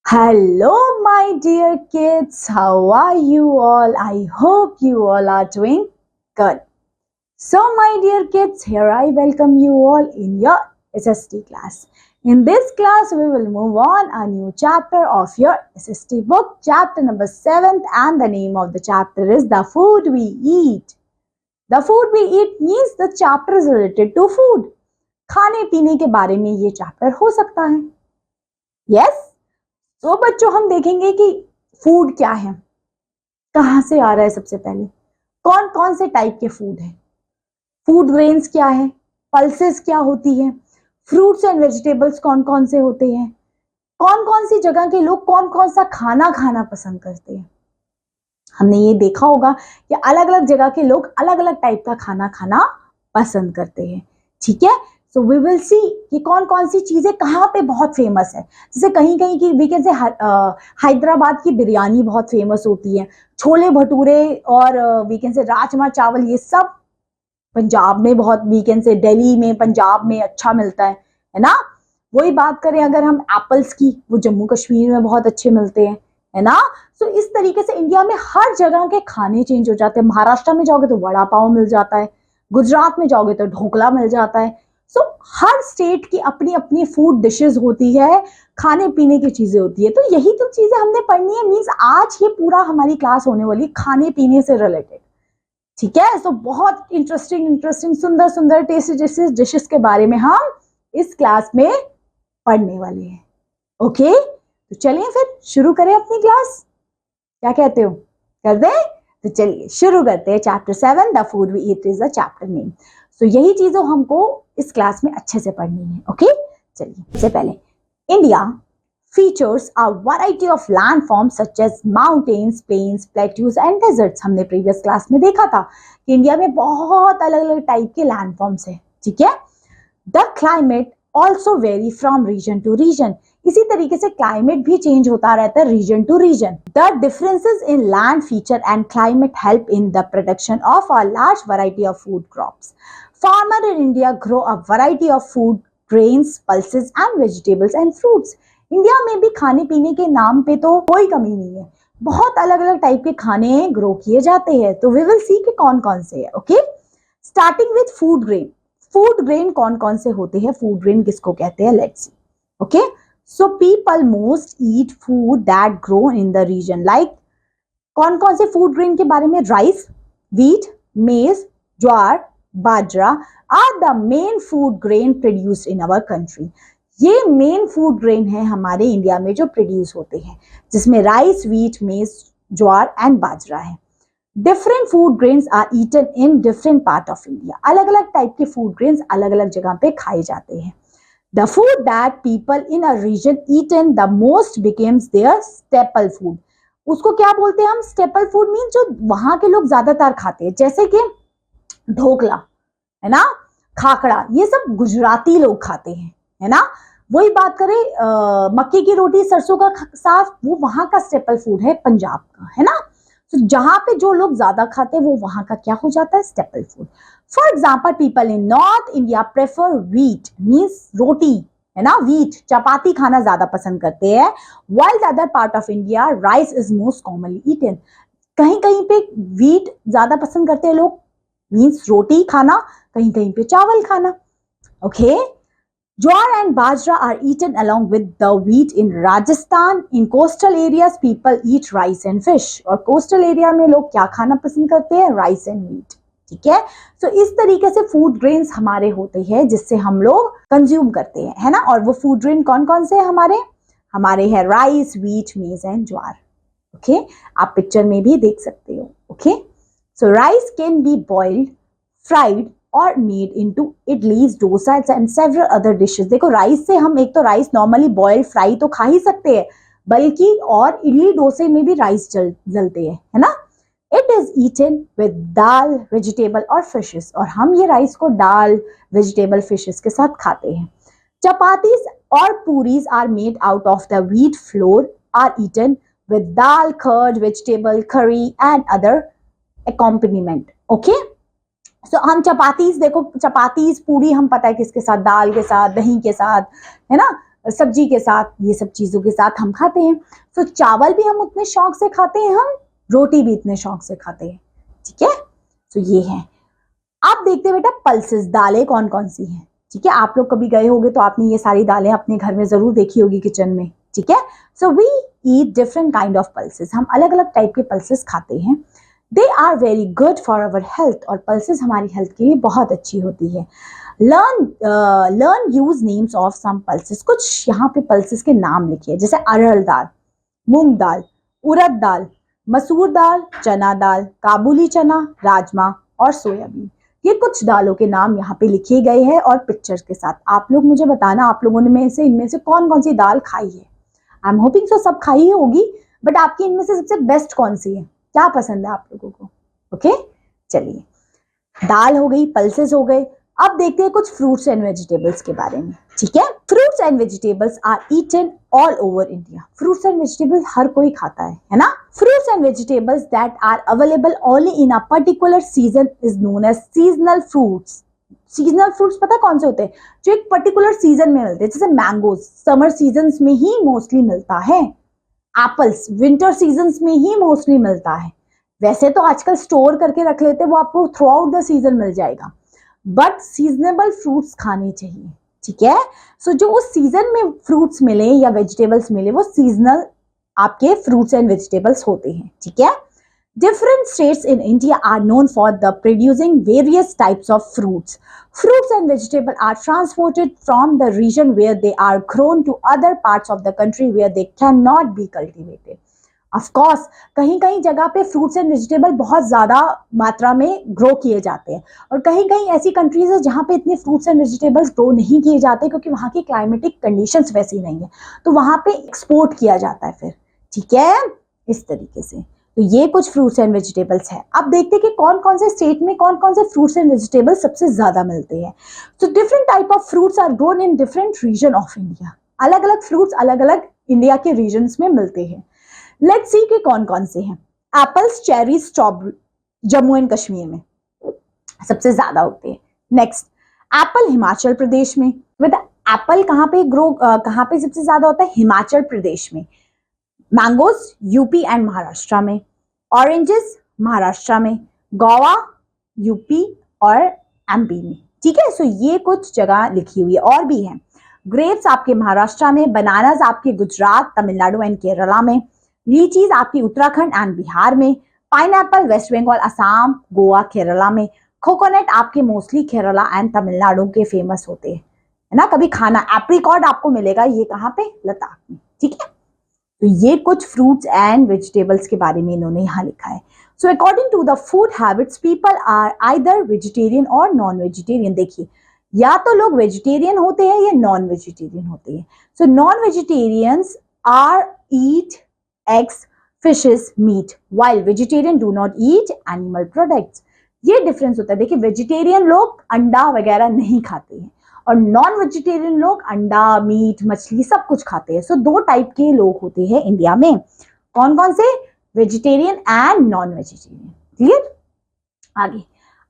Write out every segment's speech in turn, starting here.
Hello, my dear kids. How are you all? I hope you all are doing good. So, my dear kids, here I welcome you all in your SST class. In this class, we will move on a new chapter of your SST book, chapter number 7th, and the name of the chapter is The Food We Eat. The food we eat means the chapter is related to food. खाने पीने के बारे में ये chapter हो सकता है. Yes? तो बच्चों हम देखेंगे कि फूड क्या है, कहां से आ रहा है, सबसे पहले कौन कौन से टाइप के फूड है, फूड ग्रेन्स क्या है, पल्सेस क्या होती है, फ्रूट्स एंड वेजिटेबल्स कौन कौन से होते हैं, कौन कौन सी जगह के लोग कौन कौन सा खाना खाना पसंद करते हैं. हमने ये देखा होगा कि अलग अलग जगह के लोग अलग अलग टाइप का खाना खाना पसंद करते हैं. ठीक है, सो वी विल सी कि कौन कौन सी चीजें कहाँ पे बहुत फेमस है. जैसे कहीं कहीं की वी कैन से हैदराबाद की बिरयानी बहुत फेमस होती है, छोले भटूरे और वी कैन से राजमा चावल, ये सब पंजाब में बहुत, वी कैन से दिल्ली में, पंजाब में अच्छा मिलता है ना. वही बात करें अगर हम एप्पल्स की, वो जम्मू कश्मीर में बहुत अच्छे मिलते हैं, है ना. सो इस तरीके से इंडिया में हर जगह के खाने चेंज हो जाते हैं. महाराष्ट्र में जाओगे तो वड़ा पाव मिल जाता है, गुजरात में जाओगे तो ढोकला मिल जाता है. सो हर स्टेट की अपनी अपनी फूड डिशेस होती है, खाने पीने की चीजें होती है. तो यही तो चीजें हमने पढ़नी है. मींस आज ये पूरा हमारी क्लास होने वाली खाने पीने से रिलेटेड. ठीक है, सो बहुत इंटरेस्टिंग सुंदर सुंदर टेस्टी डिशेस के बारे में हम इस क्लास में पढ़ने वाले हैं. ओके, तो चलिए फिर शुरू करें अपनी क्लास. क्या कहते हो, कर दें? तो चलिए शुरू करते हैं. Chapter 7 the food we eat is the chapter name. So यही चीजें हमको इस क्लास में अच्छे से पढ़नी है. ओके, चलिए. सबसे पहले India features a variety of landforms such as mountains, plains, plateaus and deserts. हमने प्रीवियस क्लास में देखा था कि इंडिया में बहुत अलग अलग टाइप के लैंडफॉर्म्स है. ठीक है, the climate also vary from region to region. इसी तरीके से क्लाइमेट भी चेंज होता रहता है region to region. The differences in land feature and climate help in the production of a large variety of food crops. Farmer in India grow a variety of food grains, pulses and vegetables and fruits. India में भी खाने पीने के नाम पे तो कोई कमी नहीं है, बहुत अलग अलग टाइप के खाने ग्रो किए जाते हैं. तो वी विल सी कि कौन कौन से है. Okay, starting with food grain. Food grain कौन कौन से होते हैं, फूड ग्रेन किसको कहते हैं, let's see. Okay, so people most eat food that grow in the region. Like कौन कौन से फूड ग्रेन के बारे में, rice, wheat, maize, jowar, bajra are the main food grain produced in our country. ये मेन फूड ग्रेन है हमारे India में जो प्रोड्यूस होते हैं, जिसमें rice, wheat, maize, jowar and bajra है. Different food grains are eaten in different part of India. अलग अलग टाइप के फूड ग्रेन्स अलग अलग जगह पे खाए जाते हैं. The food that people in a region eaten the most becomes their staple food. उसको क्या बोलते हैं हम, स्टेपल फूड मीन जो वहां के लोग ज्यादातर खाते हैं. जैसे कि ढोकला है ना, खाखड़ा, ये सब गुजराती लोग खाते हैं, है ना. वही बात करें मक्के की रोटी, सरसों का साग, वो वहां का स्टेपल फूड है पंजाब का, है ना. तो जहां पे जो लोग ज्यादा खाते हैं वो वहां का क्या हो जाता है, staple food. For example people in north India prefer wheat means roti, है ना, व्हीट चपाती खाना ज्यादा पसंद करते हैं. While the other part of India rice is most commonly eaten. कहीं कहीं पे व्हीट ज्यादा पसंद करते हैं लोग, मीन्स रोटी खाना, कहीं कहीं पे चावल खाना. Okay, Jowar and bajra are eaten along with the wheat in Rajasthan. In coastal areas, people eat rice and fish. और coastal area में लोग क्या खाना पसंद करते हैं, rice and meat. ठीक है, तो इस तरीके से फूड ग्रेन्स हमारे होते हैं जिससे हम लोग कंज्यूम करते हैं, है ना. और वो फूड ग्रेन कौन कौन से हमारे हैं rice, wheat, maize and jowar. Okay, आप पिक्चर में भी देख सकते हो. Okay, so rice can be boiled, fried और made into idlis, dosa and several other dishes. देखो राइस से हम, एक तो राइस नॉर्मली बॉइल्ड फ्राई तो खा ही सकते हैं, बल्कि और इडली डोसे में भी राइस जलते हैं, है ना. It is eaten with dal, vegetable और फिशेस. और हम ये राइस को दाल, वेजिटेबल, फिशेस के साथ खाते हैं. चपातीज और puris are made out of the wheat flour, are eaten with dal, curd, vegetable, curry and other accompaniment. Okay, so हम चपातीज, देखो चपातीज पूरी हम पता है किसके साथ, दाल के साथ, दही के साथ, है ना. सब्जी के साथ, ये सब चीजों के साथ हम खाते हैं। तो चावल भी हम उतने शौक से खाते हैं, हम रोटी भी इतने शौक से खाते हैं, ठीक है। तो ये है। आप देखते हैं बेटा पल्सेस, दालें कौन कौन सी हैं, ठीक है। आप लोग कभी गए होंगे तो आपने ये सारी दालें अपने घर में जरूर देखी होगी किचन में, ठीक है। So we eat different kind of pulses, हम अलग अलग टाइप के पल्सेस खाते हैं। They are very good for our health, और पल्सेस हमारी हेल्थ के लिए बहुत अच्छी होती है। Learn use names of some pulses, कुछ यहाँ पे पल्सेस के नाम लिखिए, जैसे अरहर दाल, मूंग दाल, उड़द दाल, मसूर दाल, चना दाल, काबुली चना, राजमा और सोयाबीन। ये कुछ दालों के नाम यहाँ पे लिखे गए हैं और पिक्चर्स के साथ। आप लोग मुझे बताना आप लोगों ने में से इनमें से कौन कौन सी दाल खाई है। आई एम होपिंग सो सब खाई ही होगी, बट आपकी इनमें से सबसे बेस्ट कौन सी है, क्या पसंद है आप लोगों को। ओके चलिए, दाल हो गई, पल्सेस हो गए। अब देखते हैं कुछ फ्रूट्स एंड वेजिटेबल्स के बारे में, ठीक है। Fruits and vegetables are eaten all over India, fruits and vegetable हर कोई खाता है ना। Fruits and vegetables that are available only in a particular season is known as seasonal fruits. Seasonal fruits पता है कौन से होते हैं, जो एक पर्टिकुलर सीजन में मिलते हैं, जैसे मैंगोज समर सीजन में ही मोस्टली मिलता है, एप्पल्स विंटर सीजन में ही मोस्टली मिलता है। वैसे तो आजकल स्टोर करके रख लेते हैं, वो आपको थ्रू आउट द सीजन मिल जाएगा, बट सीजनेबल फ्रूट्स खाने चाहिए, ठीक है। सो जो उस सीजन में फ्रूट्स मिले या वेजिटेबल्स मिले वो सीजनल आपके फ्रूट्स एंड वेजिटेबल्स होते हैं, ठीक है। Different states in India are known for the producing various types of fruits. Fruits and vegetables are transported from the region where they are grown to other parts of the country where they cannot be cultivated. Of course, कहीं कहीं जगह पे fruits and vegetable बहुत ज्यादा मात्रा में grow किए जाते हैं, और कहीं कहीं ऐसी कंट्रीज है जहाँ पे इतने फ्रूट्स एंड वेजिटेबल्स ग्रो नहीं किए जाते क्योंकि वहाँ की क्लाइमेटिक कंडीशंस वैसी नहीं है, तो वहाँ पे एक्सपोर्ट किया जाता है फिर, ठीक है, इस तरीके से। तो ये कुछ फ्रूट्स एंड वेजिटेबल्स है। अब देखते हैं कि कौन कौन से स्टेट में कौन कौन से फ्रूट्स एंड वेजिटेबल्स सबसे ज्यादा मिलते हैं। तो different type of fruits are grown in different region of India, अलग अलग फ्रूट्स अलग अलग इंडिया के रीजन्स में मिलते हैं। लेट्स सी कि कौन कौन से हैं। Apples, cherry, strawberry Jammu and Kashmir में सबसे ज्यादा होते हैं। नेक्स्ट, एप्पल हिमाचल प्रदेश में, मतलब एप्पल कहाँ पे ग्रो, कहाँ पे सबसे ज्यादा होता है, हिमाचल प्रदेश में। मैंगोज यूपी एंड महाराष्ट्र में, ऑरेंजेस महाराष्ट्र में, गोवा यूपी और एमपी में, ठीक है। सो ये कुछ जगह लिखी हुई है, और भी है। ग्रेप्स आपके महाराष्ट्र में, बनानास आपके गुजरात, तमिलनाडु एंड केरला में, लीचीज आपकी उत्तराखंड एंड बिहार में, पाइनएप्पल वेस्ट बंगाल, असम, गोवा, केरला में, कोकोनट आपके मोस्टली केरला एंड तमिलनाडु के फेमस होते हैं, है ना। कभी खाना एप्रिकॉट आपको मिलेगा, ये कहाँ पे, लद्दाख में, ठीक है। तो ये कुछ फ्रूट्स एंड वेजिटेबल्स के बारे में इन्होंने यहाँ लिखा है। So according to the food habits people are either vegetarian or non vegetarian. देखिए, या तो लोग वेजिटेरियन होते हैं या नॉन वेजिटेरियन होते हैं। So non vegetarians are eat eggs, fishes, meat, while vegetarian do not eat animal products. ये डिफरेंस होता है। देखिए, वेजिटेरियन लोग अंडा वगैरह नहीं खाते हैं और नॉन वेजिटेरियन लोग अंडा, मीट, मछली सब कुछ खाते हैं। सो दो टाइप के लोग होते हैं इंडिया में, कौन कौन से, vegetarian and non vegetarian. Clear. आगे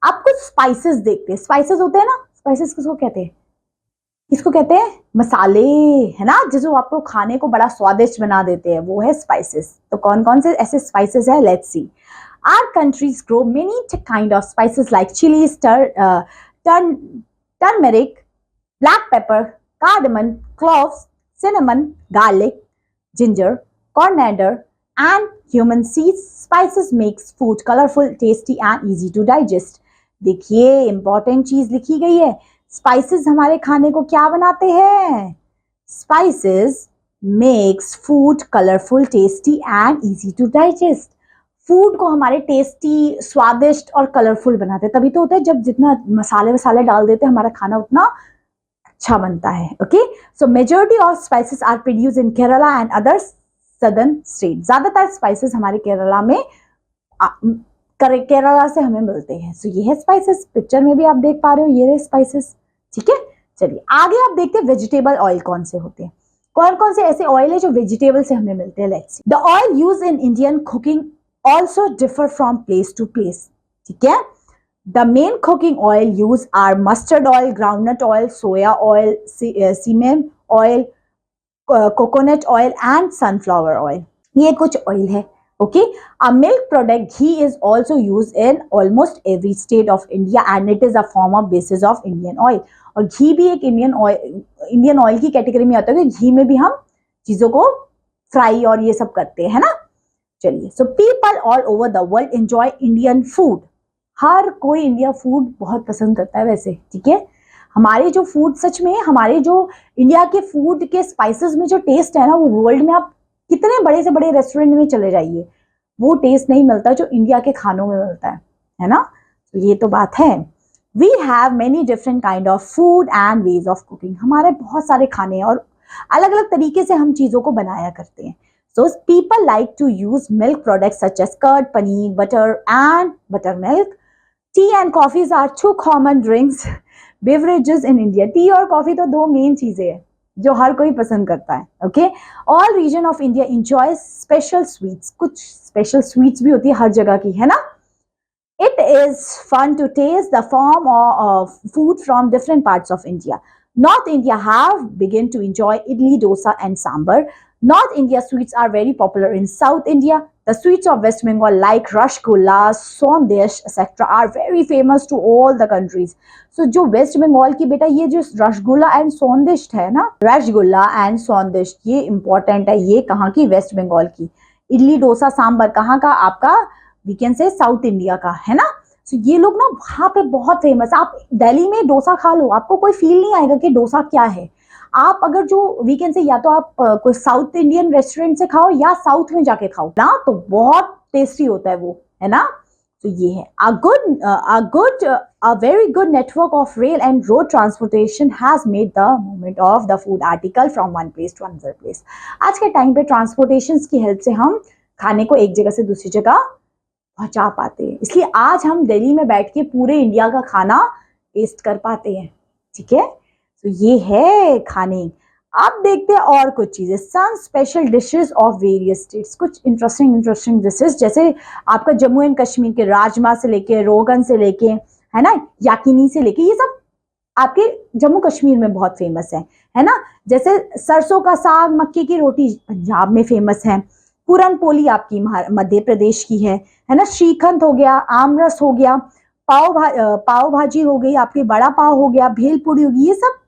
आप कुछ स्पाइसेस देखते हैं। स्पाइसेस होते हैं ना, स्पाइसेस किसको कहते हैं, किसको कहते हैं, मसाले, है ना, जो आपको खाने को बड़ा स्वादिष्ट बना देते हैं, वो है स्पाइसेस। तो कौन कौन से ऐसे स्पाइसेस है, let's see. Our countries grow many kind of spices like chilies, turmeric, black pepper, cardamom, cloves, cinnamon, garlic, ginger, coriander, and cumin seeds. Spices makes food colorful, tasty, and easy to digest. देखिए, important चीज लिखी गई है। Spices हमारे खाने को क्या बनाते हैं, spices makes food colourful, tasty and easy to digest. Food को हमारे टेस्टी, स्वादिष्ट और कलरफुल बनाते हैं। तभी तो होता है जब जितना मसाले वसाले डाल देते हैं हमारा खाना उतना अच्छा बनता है। Okay, so majority of spices are produce in Kerala and other southern state. ज्यादातर स्पाइसेस हमारे केरला में केरला से हमें मिलते हैं। सो ये है स्पाइसेस, पिक्चर में भी आप देख पा रहे हो, ये रहे स्पाइसेस, ठीक है। चलिए आगे आप देखते हैं वेजिटेबल ऑयल कौन से होते हैं, कौन कौन से ऐसे ऑयल है जो वेजिटेबल से हमें मिलते हैं। Let's C. The oil use in Indian cooking also differ from place to place, ठीक है। The main cooking oil used are mustard oil, groundnut oil, soya oil, semen oil, coconut oil and sunflower oil, ये कुछ oil है. Okay, a milk product ghee is also use in almost every state of India and it is a form of basis of Indian oil. और घी भी एक Indian oil की category में आता है, घी में भी हम चीजों को फ्राई और ये सब करते हैं, है ना. चलिए, so people all over the world enjoy Indian food. हर कोई इंडिया फूड बहुत पसंद करता है वैसे, ठीक है. हमारे जो फूड, सच में हमारे जो इंडिया के फूड के स्पाइसेस में जो टेस्ट है ना, वो वर्ल्ड में आप कितने बड़े से बड़े रेस्टोरेंट में चले जाइए, वो टेस्ट नहीं मिलता जो इंडिया के खानों में मिलता है ना. तो ये तो बात है. We have many different kind of food and ways of cooking. हमारे बहुत सारे खाने हैं और अलग अलग तरीके से हम चीजों को बनाया करते हैं. So people like to use milk products such as curd, paneer, butter and buttermilk. Tea and coffees are two common drinks beverages in India. Tea और coffee तो दो मेन चीजें हैं जो हर कोई पसंद करता है. Okay, all region of India enjoys special sweets. कुछ special sweets भी होती है हर जगह की, है ना. It is fun to taste the form of food from different parts of India. North India have begun to enjoy idli, dosa and sambar. North India sweets are very popular in South India. The sweets of West Bengal like rasgulla, sandesh, etc. are very famous to all the countries. So जो West Bengal की बेटा ये जो rasgulla and संदेश है ना, rasgulla and संदेश, ये इम्पोर्टेंट है. ये कहाँ की? वेस्ट बंगाल की. इडली डोसा सांबर कहाँ का? आपका we can say South India का, है ना. तो ये लोग ना वहाँ पे बहुत फेमस. आप दिल्ली में डोसा खा लो, आपको कोई फील नहीं आएगा कि डोसा क्या है. आप अगर जो वीकेंड से या तो आप कोई साउथ इंडियन रेस्टोरेंट से खाओ या साउथ में जाके खाओ ना, तो बहुत टेस्टी होता है वो, है ना. तो ये है a very good network of rail and road transportation has made the movement of the food article from one place to another place. आज के टाइम पे ट्रांसपोर्टेशन की हेल्प से हम खाने को एक जगह से दूसरी जगह पहुंचा पाते हैं. इसलिए आज हम दिल्ली में बैठ के पूरे इंडिया का खाना टेस्ट कर पाते हैं, ठीक है. तो ये है खाने. अब देखते हैं और कुछ चीजें. Some special dishes of various states. कुछ इंटरेस्टिंग डिशेस, जैसे आपका जम्मू एंड कश्मीर के राजमा से लेके, रोगन से लेके, है ना, याकिनी से लेके, ये सब आपके जम्मू कश्मीर में बहुत फेमस है ना. जैसे सरसों का साग, मक्के की रोटी पंजाब में फेमस है. पूरन पोली आपकी मध्य प्रदेश की है ना. श्रीखंड हो गया, आमरस हो गया, पाव भाजी हो गई आपकी, बड़ा पाव हो गया, भेलपुरी होगी, ये सब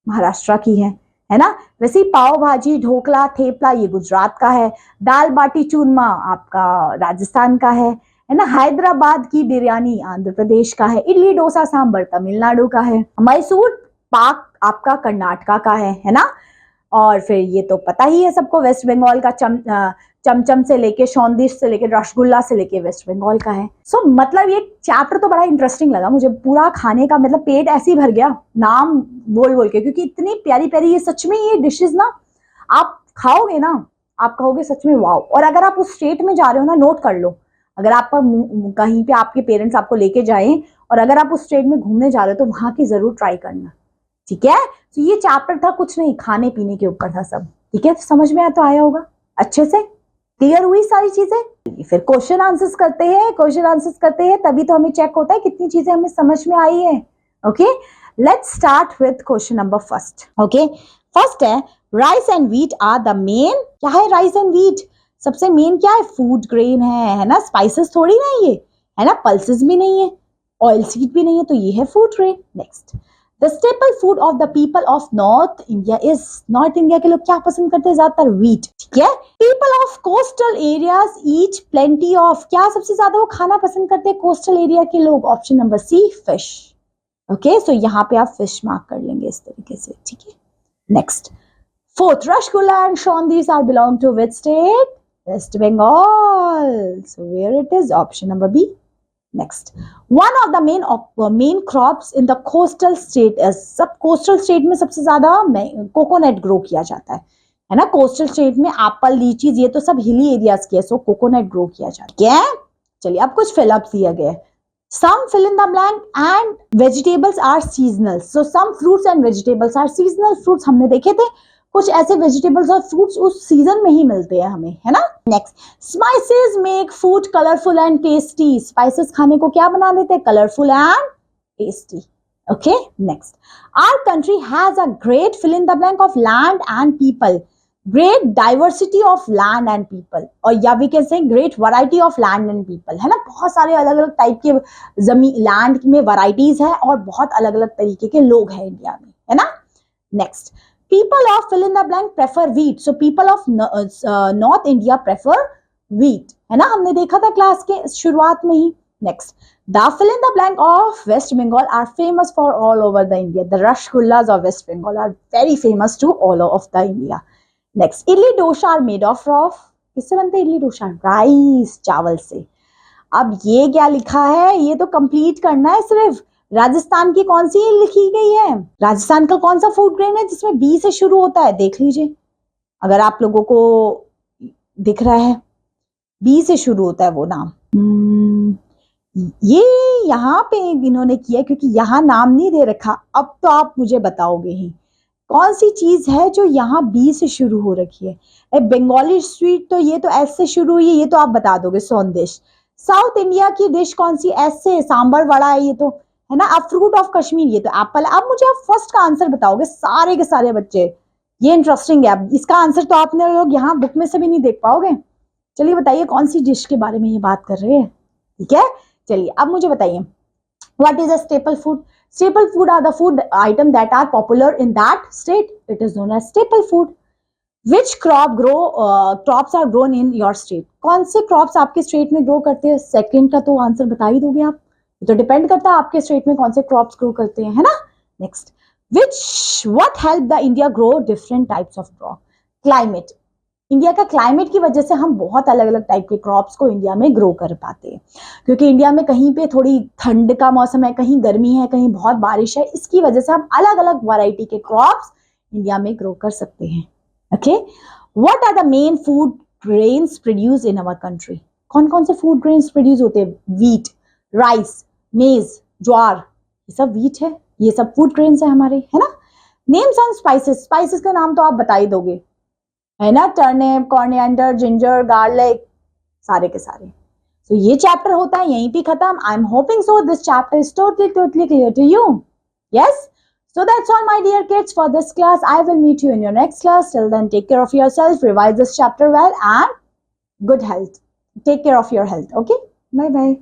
महाराष्ट्र की है ना. वैसे ही पाव भाजी, ढोकला, थेपला ये गुजरात का है. दाल बाटी चूरमा आपका राजस्थान का है ना. हैदराबाद की बिरयानी आंध्र प्रदेश का है. इडली डोसा सांबर तमिलनाडु का है. मैसूर पाक आपका कर्नाटका का है ना. और फिर ये तो पता ही है सबको, वेस्ट बंगाल का चमचम से लेके, सौंदिश से लेके, रसगुल्ला से लेके वेस्ट बंगाल का है. सो मतलब ये चैप्टर तो बड़ा इंटरेस्टिंग लगा मुझे. पूरा खाने का मतलब पेट ऐसे ही भर गया नाम बोल बोल के, क्योंकि इतनी प्यारी प्यारी ये सच में ये डिशेस ना आप खाओगे ना, आप कहोगे सच में वाओ. और अगर आप उस स्टेट में जा रहे हो ना, नोट कर लो, अगर आप कहीं पे आपके पेरेंट्स आपको लेके जाएं और अगर आप उस स्टेट में घूमने जा रहे हो तो वहां की जरूर ट्राई करना, ठीक है. तो ये चैप्टर था कुछ नहीं, खाने पीने के ऊपर था सब, ठीक है. समझ में तो आया होगा, अच्छे से क्लियर हुई सारी चीजें. फिर क्वेश्चन आंसर्स करते हैं तभी तो हमें चेक होता है कितनी चीजें हमें समझ में आई है. Okay, let's start with question number first. Okay, first है rice and wheat are the main. क्या है राइस एंड व्हीट? सबसे मेन क्या है? फूड ग्रेन है ना. स्पाइसेस थोड़ी ना ये, है ना. पल्सेस भी नहीं है, ऑयल सीड भी नहीं है, तो ये है food grain. Next, the staple food of the people of north India is. North India के लोग क्या पसंद करते हैं? ज्यादातर व्हीट, ठीक है. People of coastal areas eat plenty of. क्या सबसे ज्यादा वो खाना पसंद करते हैं कोस्टल एरिया के लोग? Option number C, fish. Okay, so यहाँ पे आप फिश मार्क कर लेंगे इस तरीके से, ठीक है. Next, fourth, rasgulla and sandesh are belong to which state? West Bengal. So where it is? Option number B. Next, one of the main crops in the coastal state is. सब coastal state में सबसे ज्यादा कोकोनट ग्रो किया जाता है ना. कोस्टल स्टेट में Apple, लीचीज, ये तो सब हिली एरियाज के, सो कोकोनट ग्रो किया जाता है. चलिए अब कुछ फिल अप दिया गया है. Some fill in the blank and vegetables are seasonal. So some fruits and vegetables are seasonal. Fruits हमने देखे थे, कुछ ऐसे वेजिटेबल्स और फ्रूट्स उस सीजन में ही मिलते हैं हमें, है ना. Next, spices make food colourful and tasty. Spices खाने को क्या बना देते हैं? Colourful and tasty. Okay, next, our country has a great fill in the blank of land and people. Great diversity of land and people, और या we can say great variety of land and people, है ना, बहुत सारे अलग अलग type के जमीन लैंड में वैरायटीज है और बहुत अलग अलग तरीके के लोग हैं इंडिया में, है ना। Next, people of fill in the blank prefer wheat, so people of north India prefer wheat, है ना, हमने देखा था क्लास के शुरुआत में ही। Next, the fill in the blank of west Bengal are famous for all over the India, the rasgullas of west Bengal are very famous to all of the India. Next, idli dosa are made of किससे बनते हैं idli dosa? Rice, चावल से। अब ये क्या लिखा है, ये तो कंप्लीट करना है सिर्फ। राजस्थान की कौन सी लिखी गई है? राजस्थान का कौन सा फूड ग्रेन है जिसमें बी से शुरू होता है? देख लीजिए अगर आप लोगों को दिख रहा है, बी से शुरू होता है वो नाम। ये यहाँ पे इन्होंने किया क्योंकि यहाँ नाम नहीं दे रखा। अब तो आप मुझे बताओगे ही कौन सी चीज है जो यहाँ बी से शुरू हो रखी है। बंगाली स्वीट तो ये तो एस से शुरू हुई है, ये तो आप बता दोगे, सोंदेश। साउथ इंडिया की डिश कौन सी एस से? सांबर वड़ा है ये तो, है ना। अब फ्रूट ऑफ कश्मीर, ये तो एप्पल। अब मुझे आप फर्स्ट का आंसर बताओगे सारे के सारे बच्चे, ये इंटरेस्टिंग है। इसका आंसर तो आपने लोग यहाँ बुक में से भी नहीं देख पाओगे। चलिए बताइए कौन सी डिश के बारे में ये बात कर रहे हैं, ठीक है। चलिए अब मुझे बताइए, what is a staple food? Staple food are the food item that are popular in that state. It is known as staple food. Which crops are grown in your state? कौन से crops आपके state में grow करते हैं? Second का तो answer बता ही दोगे आप, तो डिपेंड करता है आपके स्टेट में कौन से क्रॉप्स ग्रो करते हैं, है ना। Next, what help the India grow different types of crop? Climate. India का क्लाइमेट की वजह से हम बहुत अलग अलग टाइप के क्रॉप्स को इंडिया में ग्रो कर पाते हैं, क्योंकि इंडिया में कहीं पे थोड़ी ठंड का मौसम है, कहीं गर्मी है, कहीं बहुत बारिश है। इसकी वजह से हम अलग अलग वैरायटी के क्रॉप्स इंडिया में ग्रो कर सकते हैं। Okay, what are the main food grains produce in our country? कौन कौन से फूड ग्रेन्स प्रोड्यूस होते हैं? व्हीट, राइस, मेज, ज्वार, ये सब व्हीट है, ये सब फूड ग्रेन्स है हमारे, है ना। नेम सम स्पाइसेस, स्पाइसेस का नाम तो आप बता ही दोगे, है ना। टर्निप, कॉर्निएंडर, जिंजर, गार्लिक, सारे के सारे। तो ये चैप्टर होता है यहीं पे खत्म। I am hoping so this chapter is totally clear to you. Yes, so that's all my dear kids for this class. I will meet you in your next class. Till then, take care of yourself, revise this chapter well, and good health. Take care of your health. Okay, bye bye.